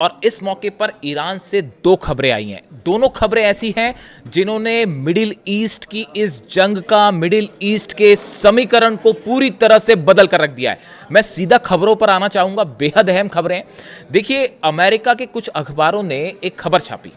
और इस मौके पर ईरान से दो खबरें आई हैं। दोनों खबरें ऐसी हैं जिन्होंने मिडिल ईस्ट की इस जंग का, मिडिल ईस्ट के समीकरण को पूरी तरह से बदल कर रख दिया है। मैं सीधा खबरों पर आना चाहूंगा, बेहद अहम खबरें। देखिए, अमेरिका के कुछ अखबारों ने एक खबर छापी।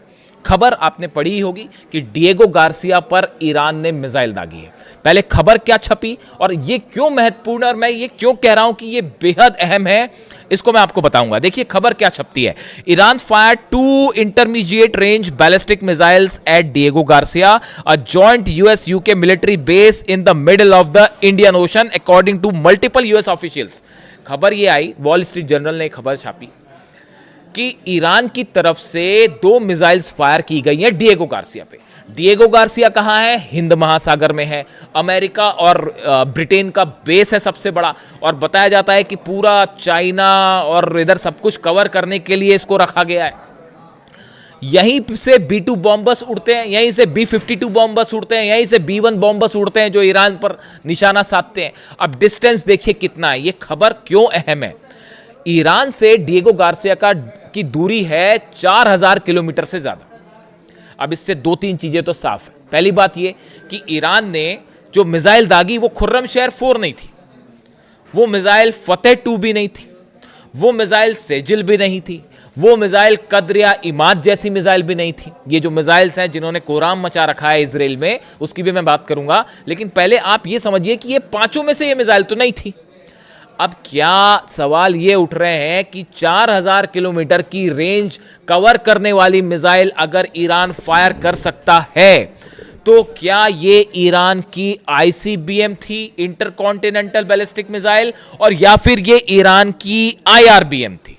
खबर आपने पढ़ी ही होगी कि डिएगो गार्सिया पर ईरान ने मिसाइल दागी है। पहले खबर क्या छपी और ये क्यों महत्वपूर्ण और मैं ये क्यों कह रहा हूं कि ये बेहद अहम है, इसको मैं आपको बताऊंगा। देखिए खबर क्या छपती है। Iran fire 2 intermediate range ballistic missiles at Diego Garcia, a joint US UK military base in the middle of the Indian Ocean, according to multiple US officials. खबर ये आई, वॉल स्ट्रीट जर्नल ने खबर छापी कि ईरान की तरफ से 2 missiles fire की गई हैं डिएगो गार्सिया पे। डिएगो गार्सिया कहां है? हिंद महासागर में है। अमेरिका और ब्रिटेन का बेस है सबसे बड़ा, और बताया जाता है कि पूरा चाइना और इधर सब कुछ कवर करने के लिए इसको रखा गया है। यहीं से B-2 बॉम्बर्स उड़ते हैं, यहीं से B-52 बॉम्बर्स उड़ते हैं, यहीं से B-1 बॉम्बर्स उड़ते हैं जो ईरान पर निशाना साधते हैं। अब डिस्टेंस देखिए कितना है। यह खबर क्यों अहम है? ईरान से डिएगो गार्सिया की दूरी है 4000 किलोमीटर से ज्यादा। अब इससे 2-3 चीजें तो साफ है। पहली बात यह कि ईरान ने जो मिसाइल दागी वो खुर्रमशहर 4 नहीं थी, वो मिसाइल फतेह 2 भी नहीं थी, वो मिसाइल सेजिल भी नहीं थी, वो मिसाइल कद्र या इमाद जैसी मिसाइल भी नहीं थी। ये जो मिसाइल्स हैं जिन्होंने कोराम मचा रखा है इजराइल में, उसकी भी मैं बात करूंगा, लेकिन पहले आप ये समझिए कि ये पांचों में से ये मिसाइल तो नहीं थी। अब क्या सवाल ये उठ रहे हैं कि 4000 किलोमीटर की रेंज कवर करने वाली मिसाइल अगर ईरान फायर कर सकता है तो क्या ये ईरान की आईसीबीएम थी, इंटरकॉन्टिनेंटल बैलिस्टिक मिसाइल, और या फिर ये ईरान की आईआरबीएम थी?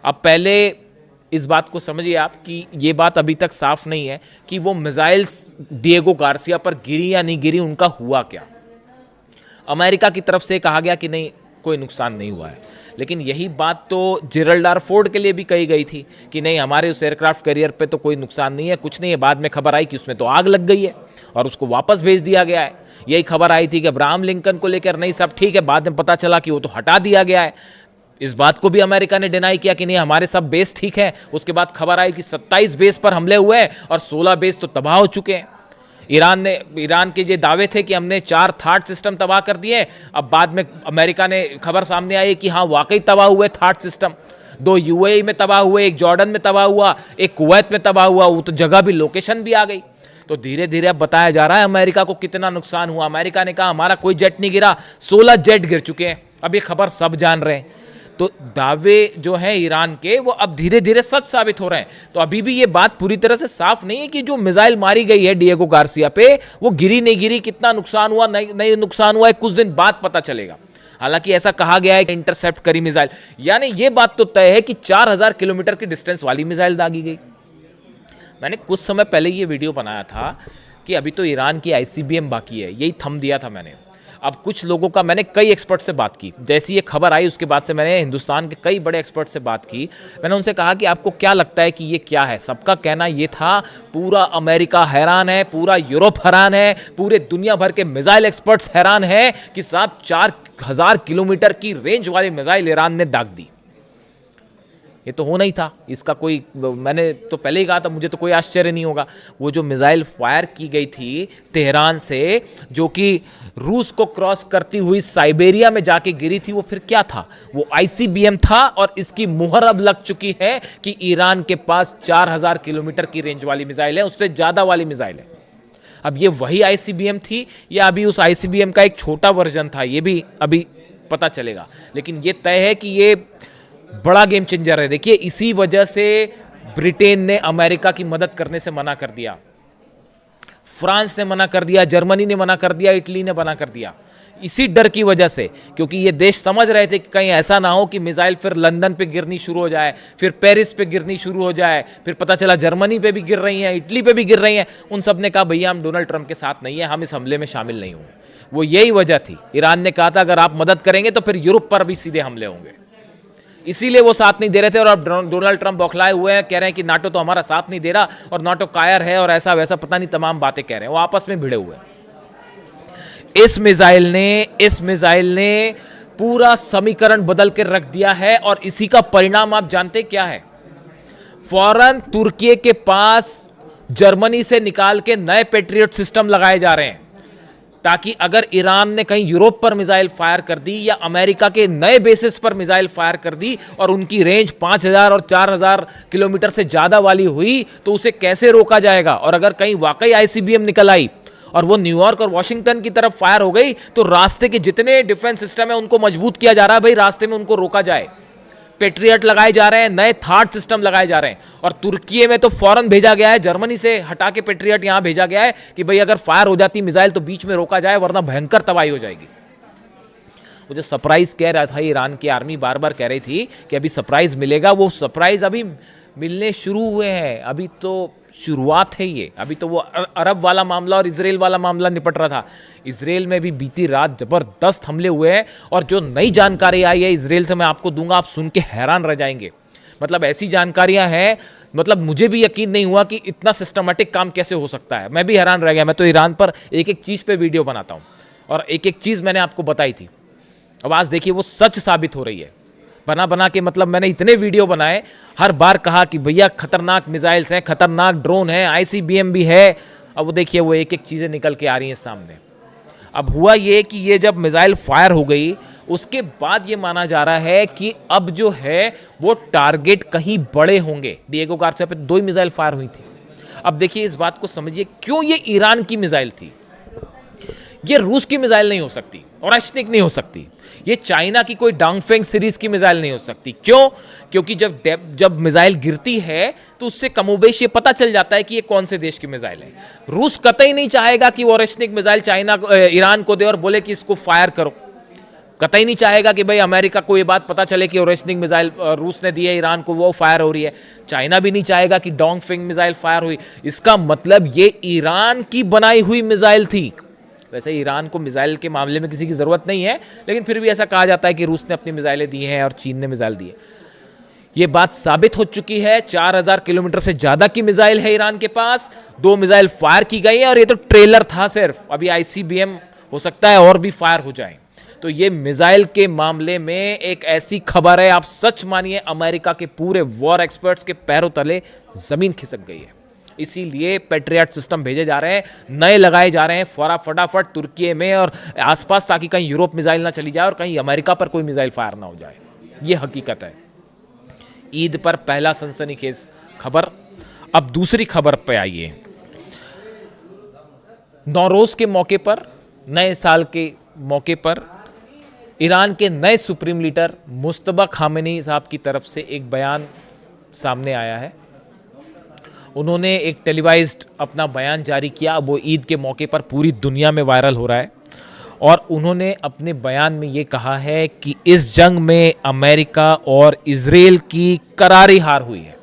अब पहले इस बात को समझिए आप कि ये बात अभी तक साफ नहीं है कि वो मिसाइल्स डिएगो गार्सिया पर गिरी या नहीं गिरी, उनका हुआ क्या। अमेरिका की तरफ से कहा गया कि नहीं, कोई नुकसान नहीं हुआ है, लेकिन यही बात तो जेरल्ड आर फोर्ड के लिए भी कही गई थी कि नहीं, हमारे उस एयरक्राफ्ट कैरियर पे तो कोई नुकसान नहीं है, कुछ नहीं है। बाद में खबर आई कि उसमें तो आग लग गई है और उसको वापस भेज दिया गया है। यही खबर आई थी कि अब्राहम लिंकन को लेकर नहीं, सब ठीक है, बाद में पता चला कि वो तो हटा दिया गया है। इस बात को भी अमेरिका ने डिनाई किया कि नहीं, हमारे सब बेस ठीक है। उसके बाद खबर आई कि 27 बेस पर हमले हुए हैं और 16 बेस तो तबाह हो चुके हैं। ईरान के ये दावे थे कि हमने 4 थार्ड सिस्टम तबाह कर दिए। अब बाद में अमेरिका ने खबर सामने आई कि हाँ, वाकई तबाह हुए थार्ड सिस्टम। 2 यूएई में तबाह हुए, एक जॉर्डन में तबाह हुआ, एक कुवैत में तबाह हुआ। वो तो जगह भी, लोकेशन भी आ गई। तो धीरे धीरे अब बताया जा रहा है अमेरिका को कितना नुकसान हुआ। अमेरिका ने कहा हमारा कोई जेट नहीं गिरा, 16 जेट गिर चुके हैं। अब ये खबर सब जान रहे हैं। तो दावे जो हैं ईरान के, वो अब धीरे धीरे सच साबित हो रहे हैं। तो अभी भी ये बात पूरी तरह से साफ नहीं है कि जो मिसाइल मारी गई है डिएगो गार्सिया पे, वो गिरी नहीं गिरी, कितना नुकसान हुआ नहीं नुकसान हुआ है, कुछ दिन बाद पता चलेगा। हालांकि ऐसा कहा गया है कि इंटरसेप्ट करी मिसाइल, यानी ये बात तो तय है कि 4000 किलोमीटर की डिस्टेंस वाली मिसाइल दागी गई। मैंने कुछ समय पहले ये वीडियो बनाया था कि अभी तो ईरान की आईसीबीएम बाकी है, यही थंब दिया था मैंने। अब कुछ लोगों का, मैंने कई एक्सपर्ट से बात की, जैसी ये खबर आई उसके बाद से मैंने हिंदुस्तान के कई बड़े एक्सपर्ट से बात की। मैंने उनसे कहा कि आपको क्या लगता है कि ये क्या है। सबका कहना ये था, पूरा अमेरिका हैरान है, पूरा यूरोप हैरान है, पूरे दुनिया भर के मिसाइल एक्सपर्ट्स हैरान है कि साहब 4000 किलोमीटर की रेंज वाली मिसाइल ईरान ने दाग दी। ये तो होना ही था, इसका कोई, मैंने तो पहले ही कहा था, मुझे तो कोई आश्चर्य नहीं होगा। वो जो मिसाइल फायर की गई थी तेहरान से, जो कि रूस को क्रॉस करती हुई साइबेरिया में जाके गिरी थी, वो फिर क्या था? वो आईसीबीएम था। और इसकी मुहर अब लग चुकी है कि ईरान के पास 4000 किलोमीटर की रेंज वाली मिसाइल है, उससे ज्यादा वाली मिसाइल है। अब ये वही आईसीबीएम थी या अभी उस आईसीबीएम का एक छोटा वर्जन था, ये भी अभी पता चलेगा। लेकिन ये तय है कि ये बड़ा गेम चेंजर है। देखिए, इसी वजह से ब्रिटेन ने अमेरिका की मदद करने से मना कर दिया, फ्रांस ने मना कर दिया, जर्मनी ने मना कर दिया, इटली ने मना कर दिया, इसी डर की वजह से। क्योंकि ये देश समझ रहे थे कि कहीं ऐसा ना हो कि मिसाइल फिर लंदन पे गिरनी शुरू हो जाए, फिर पेरिस पे गिरनी शुरू हो जाए, फिर पता चला जर्मनी पे भी गिर रही हैं, इटली पे भी गिर रही हैं। उन सब ने कहा भैया हम डोनाल्ड ट्रंप के साथ नहीं है, हम इस हमले में शामिल नहीं होंगे। वो यही वजह थी। ईरान ने कहा था अगर आप मदद करेंगे तो फिर यूरोप पर भी सीधे हमले होंगे, इसीलिए वो साथ नहीं दे रहे थे। और अब डोनाल्ड ट्रंप बौखलाए हुए हैं, कह रहे हैं कि नाटो तो हमारा साथ नहीं दे रहा और नाटो कायर है और ऐसा वैसा पता नहीं तमाम बातें कह रहे हैं। वो आपस में भिड़े हुए हैं। इस मिसाइल ने पूरा समीकरण बदल कर रख दिया है। और इसी का परिणाम आप जानते क्या है? फौरन तुर्की के पास जर्मनी से निकाल के नए पैट्रियट सिस्टम लगाए जा रहे हैं, ताकि अगर ईरान ने कहीं यूरोप पर मिसाइल फायर कर दी या अमेरिका के नए बेसिस पर मिसाइल फायर कर दी और उनकी रेंज 5000 और 4000 किलोमीटर से ज्यादा वाली हुई, तो उसे कैसे रोका जाएगा। और अगर कहीं वाकई आईसीबीएम निकल आई और वो न्यूयॉर्क और वॉशिंगटन की तरफ फायर हो गई, तो रास्ते के जितने डिफेंस सिस्टम है उनको मजबूत किया जा रहा है, भाई रास्ते में उनको रोका जाए। पेट्रियट लगाए जा रहे हैं, नए थार्ड सिस्टम लगाए जा रहे हैं, और तुर्की में तो फौरन भेजा गया है, जर्मनी से हटा के पेट्रियट यहां भेजा गया है कि भाई अगर फायर हो जाती मिसाइल तो बीच में रोका जाए, वरना भयंकर तबाही हो जाएगी। वो जो सरप्राइज कह रहा था, ईरान की आर्मी बार बार कह रही थी कि अभी सरप्राइज मिलेगा, वो सरप्राइज अभी मिलने शुरू हुए हैं, अभी तो शुरुआत है ये। अभी तो वो अरब वाला मामला और इजराइल वाला मामला निपट रहा था। इजराइल में भी बीती रात जबरदस्त हमले हुए हैं, और जो नई जानकारी आई है इजराइल से मैं आपको दूंगा, आप सुन के हैरान रह जाएंगे। मतलब ऐसी जानकारियां हैं, मतलब मुझे भी यकीन नहीं हुआ कि इतना सिस्टमेटिक काम कैसे हो सकता है। मैं भी हैरान रह गया। मैं तो ईरान पर एक एक चीज पे वीडियो बनाता हूं, और एक एक चीज मैंने आपको बताई थी। अब आज देखिए वो सच साबित हो रही है। बना बना के, मतलब मैंने इतने वीडियो बनाए, हर बार कहा कि भैया खतरनाक मिसाइल्स हैं, खतरनाक ड्रोन है, आईसीबीएम भी है। अब वो देखिए वो एक एक चीजें निकल के आ रही हैं सामने। अब हुआ ये कि ये जब मिसाइल फायर हो गई, उसके बाद ये माना जा रहा है कि अब जो है वो टारगेट कहीं बड़े होंगे। डिएगो गार्सिया पे 2 ही मिसाइल फायर हुई थी। अब देखिए इस बात को समझिए, क्यों ये ईरान की मिसाइल थी, ये रूस की मिसाइल नहीं हो सकती, और ओरेशनिक नहीं हो सकती, ये चाइना की कोई डांगफेंग सीरीज की मिसाइल नहीं हो सकती। क्यों? क्योंकि जब मिसाइल गिरती है तो उससे कमोबेश ये पता चल जाता है कि ये कौन से देश की मिसाइल है। रूस कतई नहीं चाहेगा कि वो ओरेशनिक मिसाइल ईरान को दे और बोले कि इसको फायर करो। कतई नहीं चाहेगा कि भाई अमेरिका को ये बात पता चले कि ओरेशनिक मिसाइल रूस ने दी है ईरान को, वो फायर हो रही है। चाइना भी नहीं चाहेगा कि डोंगफिंग मिसाइल फायर हुई। इसका मतलब ये ईरान की बनाई हुई मिसाइल थी। वैसे ईरान को मिसाइल के मामले में किसी की ज़रूरत नहीं है, लेकिन फिर भी ऐसा कहा जाता है कि रूस ने अपनी मिसाइलें दी हैं और चीन ने मिसाइल दी है। ये बात साबित हो चुकी है। 4000 किलोमीटर से ज़्यादा की मिसाइल है ईरान के पास। 2 मिसाइल फायर की गई है, और ये तो ट्रेलर था सिर्फ। अभी आईसीबीएम हो सकता है और भी फायर हो जाए। तो ये मिसाइल के मामले में एक ऐसी खबर है, आप सच मानिए अमेरिका के पूरे वॉर एक्सपर्ट्स के पैरों तले ज़मीन खिसक गई है। इसीलिए पैट्रियट सिस्टम भेजे जा रहे हैं, नए लगाए जा रहे हैं फटाफट तुर्की में और आसपास, ताकि कहीं यूरोप मिसाइल ना चली जाए और कहीं अमेरिका पर कोई मिसाइल फायर ना हो जाए। ये हकीकत है। ईद पर पहला सनसनीखेज खबर। अब दूसरी खबर पे आइए। नौरोज के मौके पर, नए साल के मौके पर, ईरान के नए सुप्रीम लीडर मुस्तफा खामेनी साहब की तरफ से एक बयान सामने आया है। उन्होंने एक टेलीवाइज्ड अपना बयान जारी किया। वो ईद के मौके पर पूरी दुनिया में वायरल हो रहा है, और उन्होंने अपने बयान में ये कहा है कि इस जंग में अमेरिका और इजराइल की करारी हार हुई है।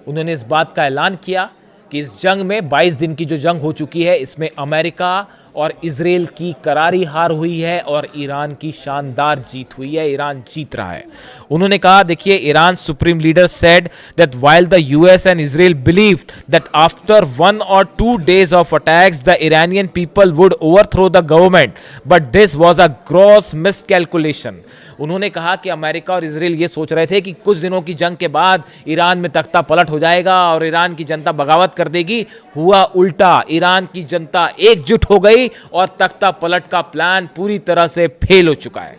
उन्होंने इस बात का ऐलान किया कि इस जंग में 22 दिन की जो जंग हो चुकी है, इसमें अमेरिका और इजराइल की करारी हार हुई है और ईरान की शानदार जीत हुई है। ईरान जीत रहा है। उन्होंने कहा, देखिए, Iran supreme leader said that while the US and Israel believed that after 1 or 2 days of attacks the Iranian people would overthrow the government, but this was a gross miscalculation। उन्होंने कहा कि America और Israel ये सोच रहे थे कि कुछ दिनों की जंग के बाद ईरान में तख्ता पलट हो जाएगा और ईरान की जनता बगावत कर देगी। हुआ उल्टा, ईरान की जनता एकजुट हो गई और तख्ता पलट का प्लान पूरी तरह से फेल हो चुका है,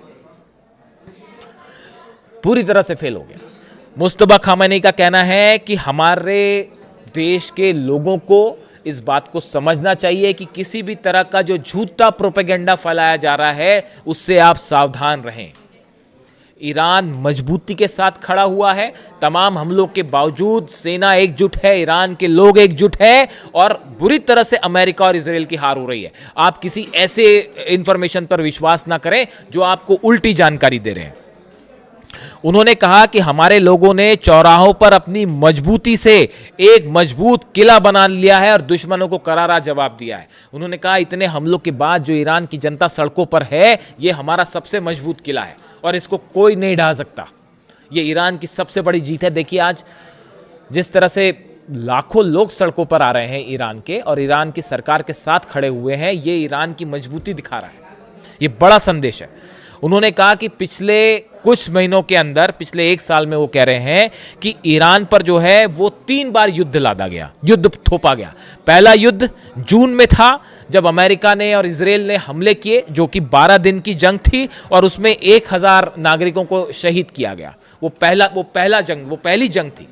पूरी तरह से फेल हो गया। मुस्तफा खामेनी का कहना है कि हमारे देश के लोगों को इस बात को समझना चाहिए कि किसी भी तरह का जो झूठा प्रोपेगेंडा फैलाया जा रहा है उससे आप सावधान रहें। ईरान मजबूती के साथ खड़ा हुआ है। तमाम हमलों के बावजूद सेना एकजुट है, ईरान के लोग एकजुट हैं, और बुरी तरह से अमेरिका और इजराइल की हार हो रही है। आप किसी ऐसे इंफॉर्मेशन पर विश्वास ना करें जो आपको उल्टी जानकारी दे रहे हैं। उन्होंने कहा कि हमारे लोगों ने चौराहों पर अपनी मजबूती से एक मजबूत किला बना लिया है और दुश्मनों को करारा जवाब दिया है। उन्होंने कहा, इतने हमलों के बाद जो ईरान की जनता सड़कों पर है, ये हमारा सबसे मजबूत किला है और इसको कोई नहीं ढा सकता। ये ईरान की सबसे बड़ी जीत है। देखिए आज जिस तरह से लाखों लोग सड़कों पर आ रहे हैं ईरान के, और ईरान की सरकार के साथ खड़े हुए हैं, ये ईरान की मजबूती दिखा रहा है। ये बड़ा संदेश है। उन्होंने कहा कि पिछले कुछ महीनों के अंदर, पिछले एक साल में वो कह रहे हैं कि ईरान पर जो है वो 3 बार युद्ध लादा गया, युद्ध थोपा गया। पहला युद्ध जून में था जब अमेरिका ने और इजराइल ने हमले किए, जो कि 12 दिन की जंग थी और उसमें 1000 नागरिकों को शहीद किया गया। वो पहली जंग थी।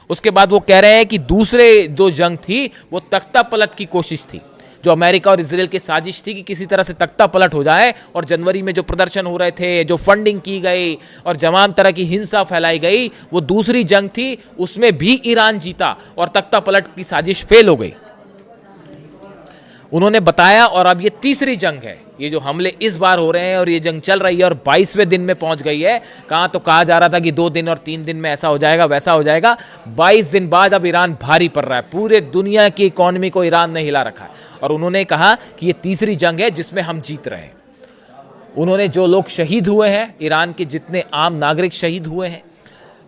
उसके बाद वो कह रहे हैं कि दूसरे जो जंग थी वो तख्ता पलट की कोशिश थी, जो अमेरिका और इजराइल की साजिश थी कि किसी तरह से तख्ता पलट हो जाए। और जनवरी में जो प्रदर्शन हो रहे थे, जो फंडिंग की गई और तमाम तरह की हिंसा फैलाई गई, वो दूसरी जंग थी। उसमें भी ईरान जीता और तख्ता पलट की साजिश फेल हो गई, उन्होंने बताया। और अब ये तीसरी जंग है, ये जो हमले इस बार हो रहे हैं और ये जंग चल रही है और 22वें दिन में पहुंच गई है। कहाँ तो कहा जा रहा था कि 2 दिन और 3 दिन में ऐसा हो जाएगा, वैसा हो जाएगा। 22 दिन बाद अब ईरान भारी पड़ रहा है। पूरे दुनिया की इकोनॉमी को ईरान ने हिला रखा है। और उन्होंने कहा कि ये तीसरी जंग है जिसमें हम जीत रहे हैं। उन्होंने जो लोग शहीद हुए हैं, ईरान के जितने आम नागरिक शहीद हुए हैं,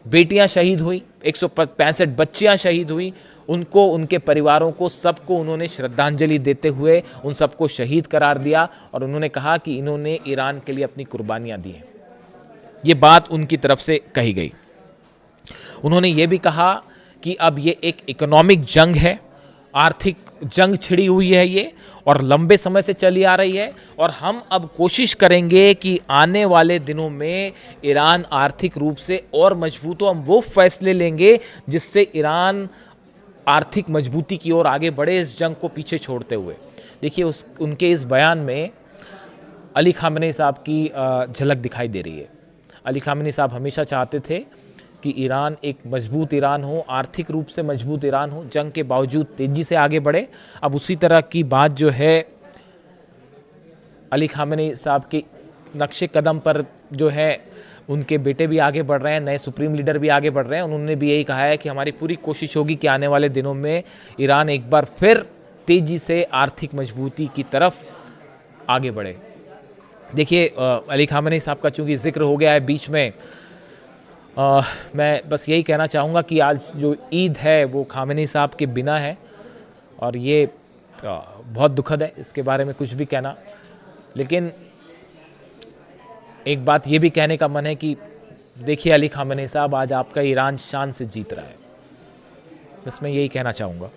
बेटियां शहीद हुई, 165 बच्चियां शहीद हुई, उनको, उनके परिवारों को, सबको उन्होंने श्रद्धांजलि देते हुए उन सबको शहीद करार दिया। और उन्होंने कहा कि इन्होंने ईरान के लिए अपनी कुर्बानियां दी हैं। ये बात उनकी तरफ से कही गई। उन्होंने ये भी कहा कि अब ये एक इकोनॉमिक जंग है, आर्थिक जंग छिड़ी हुई है ये, और लंबे समय से चली आ रही है। और हम अब कोशिश करेंगे कि आने वाले दिनों में ईरान आर्थिक रूप से और मजबूत हो। हम वो फैसले लेंगे जिससे ईरान आर्थिक मजबूती की ओर आगे बढ़े, इस जंग को पीछे छोड़ते हुए। देखिए, उनके इस बयान में अली खामेनी साहब की झलक दिखाई दे रही है। अली खामेनी साहब हमेशा चाहते थे कि ईरान एक मजबूत ईरान हो, आर्थिक रूप से मजबूत ईरान हो, जंग के बावजूद तेज़ी से आगे बढ़े। अब उसी तरह की बात जो है अली खामेनी साहब के नक्शे कदम पर जो है उनके बेटे भी आगे बढ़ रहे हैं, नए सुप्रीम लीडर भी आगे बढ़ रहे हैं। उन्होंने भी यही कहा है कि हमारी पूरी कोशिश होगी कि आने वाले दिनों में ईरान एक बार फिर तेज़ी से आर्थिक मजबूती की तरफ आगे बढ़े। देखिए, अली खामेनी साहब का चूँकि जिक्र हो गया है बीच में, मैं बस यही कहना चाहूँगा कि आज जो ईद है वो खामेनी साहब के बिना है, और ये बहुत दुखद है इसके बारे में कुछ भी कहना। लेकिन एक बात ये भी कहने का मन है कि देखिए अली खामेनी साहब, आज आपका ईरान शान से जीत रहा है। बस मैं यही कहना चाहूँगा।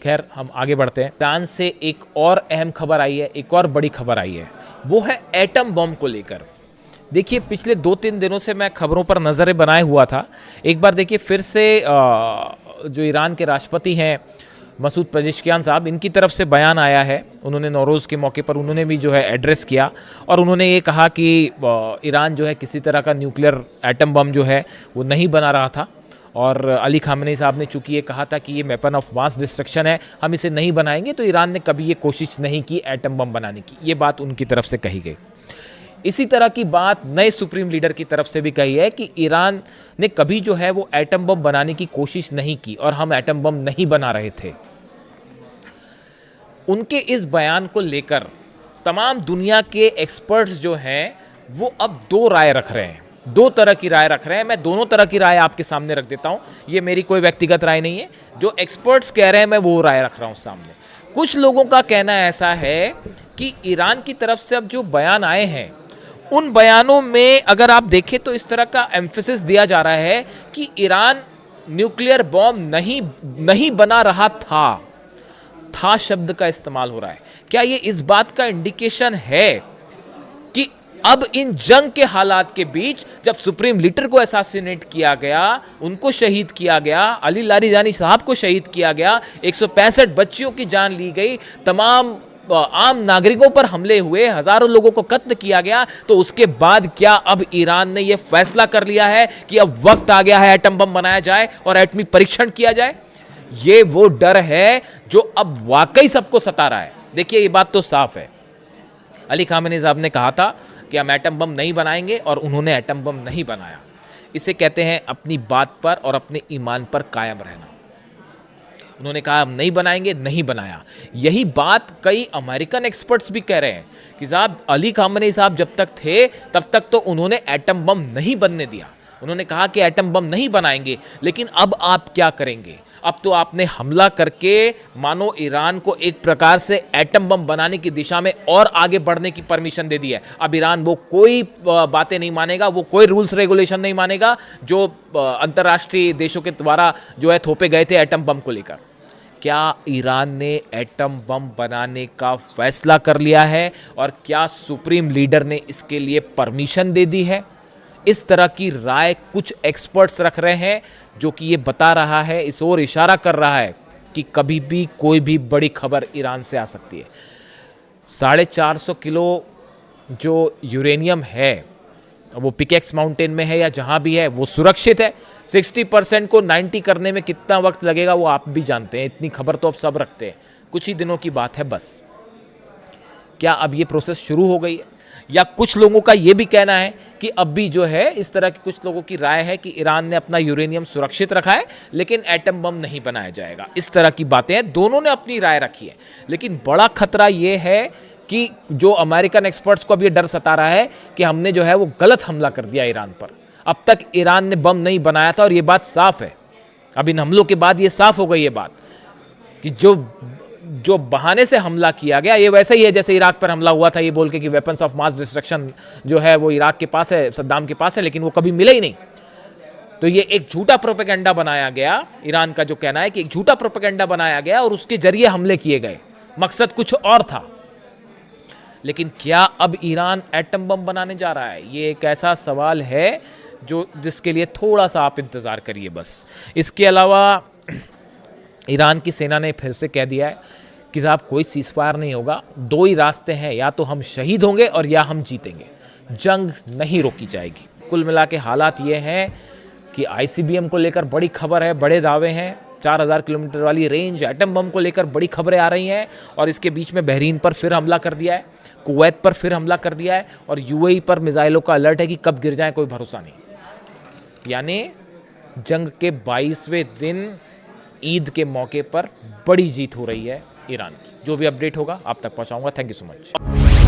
खैर, हम आगे बढ़ते हैं। ईरान से एक और अहम खबर आई है, एक और बड़ी खबर आई है, वो है एटम बम को लेकर। देखिए, पिछले 2-3 दिनों से मैं खबरों पर नज़रें बनाए हुआ था। एक बार देखिए फिर से जो ईरान के राष्ट्रपति हैं मसूद पेजेश्कियान साहब, इनकी तरफ से बयान आया है। उन्होंने नौरोज़ के मौके पर उन्होंने भी जो है एड्रेस किया, और उन्होंने ये कहा कि ईरान जो है किसी तरह का न्यूक्लियर एटम बम जो है वो नहीं बना रहा था। और अली खामेनी साहब ने चूँकि ये कहा था कि ये वेपन ऑफ मास डिस्ट्रक्शन है, हम इसे नहीं बनाएंगे, तो ईरान ने कभी ये कोशिश नहीं की एटम बम बनाने की। ये बात उनकी तरफ से कही गई। इसी तरह की बात नए सुप्रीम लीडर की तरफ से भी कही है कि ईरान ने कभी जो है वो एटम बम बनाने की कोशिश नहीं की और हम एटम बम नहीं बना रहे थे। उनके इस बयान को लेकर तमाम दुनिया के एक्सपर्ट्स जो हैं वो अब 2 राय रख रहे हैं, 2 तरह की राय रख रहे हैं। मैं दोनों तरह की राय आपके सामने रख देता हूं। ये मेरी कोई व्यक्तिगत राय नहीं है, जो एक्सपर्ट्स कह रहे हैं मैं वो राय रख रहा हूं सामने। कुछ लोगों का कहना ऐसा है कि ईरान की तरफ से अब जो बयान आए हैं, उन बयानों में अगर आप देखें तो इस तरह का एम्फेसिस दिया जा रहा है कि ईरान न्यूक्लियर बॉम्ब नहीं बना रहा था शब्द का इस्तेमाल हो रहा है। क्या ये इस बात का इंडिकेशन है कि अब इन जंग के हालात के बीच, जब सुप्रीम लीडर को असैसिनेट किया गया, उनको शहीद किया गया, अली लारिजानी साहब को शहीद किया गया, 165 बच्चियों की जान ली गई, तमाम आम नागरिकों पर हमले हुए, हजारों लोगों को कत्ल किया गया, तो उसके बाद क्या अब ईरान ने यह फैसला कर लिया है कि अब वक्त आ गया है एटम बम बनाया जाए और एटमी परीक्षण किया जाए? ये वो डर है जो अब वाकई सबको सता रहा है। देखिए, ये बात तो साफ है। अली खामेनी साहब ने कहा था कि हम एटम बम नहीं बनाएंगे, और उन्होंने एटम बम नहीं बनाया। इसे कहते हैं अपनी बात पर और अपने ईमान पर कायम रहना। उन्होंने कहा हम नहीं बनाएंगे, नहीं बनाया। यही बात कई अमेरिकन एक्सपर्ट्स भी कह रहे हैं कि साहब, अली खामेनी साहब जब तक थे तब तक तो उन्होंने एटम बम नहीं बनने दिया। उन्होंने कहा कि एटम बम नहीं बनाएंगे, लेकिन अब आप क्या करेंगे? अब तो आपने हमला करके मानो ईरान को एक प्रकार से एटम बम बनाने की दिशा में और आगे बढ़ने की परमिशन दे दी है। अब ईरान वो कोई बातें नहीं मानेगा, वो कोई रूल्स रेगुलेशन नहीं मानेगा जो अंतर्राष्ट्रीय देशों के द्वारा जो है थोपे गए थे एटम बम को लेकर। क्या ईरान ने एटम बम बनाने का फैसला कर लिया है और क्या सुप्रीम लीडर ने इसके लिए परमिशन दे दी है? इस तरह की राय कुछ एक्सपर्ट्स रख रहे हैं, जो कि ये बता रहा है, इस ओर इशारा कर रहा है कि कभी भी कोई भी बड़ी खबर ईरान से आ सकती है। 450 किलो जो यूरेनियम है वो पिकेक्स माउंटेन में है या जहां भी है वो सुरक्षित है। 60% को 90 करने में कितना वक्त लगेगा वो आप भी जानते हैं, इतनी खबर तो अब सब रखते हैं। कुछ ही दिनों की बात है बस। क्या अब ये प्रोसेस शुरू हो गई है? या कुछ लोगों का ये भी कहना है कि अब भी जो है इस तरह की कुछ लोगों की राय है कि ईरान ने अपना यूरेनियम सुरक्षित रखा है लेकिन एटम बम नहीं बनाया जाएगा। इस तरह की बातें हैं, दोनों ने अपनी राय रखी है। लेकिन बड़ा खतरा ये है कि जो अमेरिकन एक्सपर्ट्स को अब ये डर सता रहा है कि हमने जो है वो गलत हमला कर दिया ईरान पर। अब तक ईरान ने बम नहीं बनाया था और ये बात साफ है। अब इन हमलों के बाद ये साफ हो गई ये बात कि जो बहाने से हमला किया गया ये वैसे ही है जैसे इराक पर हमला हुआ था, ये बोल के कि वेपन्स ऑफ मास डिस्ट्रक्शन जो है वो इराक के पास है, सद्दाम के पास है, लेकिन वो कभी मिले ही नहीं। तो ये एक झूठा प्रोपेगेंडा बनाया गया। ईरान का जो कहना है कि एक झूठा प्रोपेगेंडा बनाया गया और उसके जरिए हमले किए गए, मकसद कुछ और था। लेकिन क्या अब ईरान एटम बम बनाने जा रहा है? ये एक ऐसा सवाल है जिसके लिए थोड़ा सा आप इंतजार करिए बस। इसके अलावा ईरान की सेना ने फिर से कह दिया है कि साहब कोई सीज़फायर नहीं होगा, दो ही रास्ते हैं, या तो हम शहीद होंगे और या हम जीतेंगे, जंग नहीं रोकी जाएगी। कुल मिला के हालात ये हैं कि आईसीबीएम को लेकर बड़ी खबर है, बड़े दावे हैं। 4000 किलोमीटर वाली रेंज एटम बम को लेकर बड़ी खबरें आ रही हैं और इसके बीच में बहरीन पर फिर हमला कर दिया है, कुवैत पर फिर हमला कर दिया है और यूएई पर मिसाइलों का अलर्ट है कि कब गिर जाए कोई भरोसा नहीं। यानी जंग के 22वें दिन ईद के मौके पर बड़ी जीत हो रही है ईरान की। जो भी अपडेट होगा आप तक पहुंचाऊंगा। Thank you so much.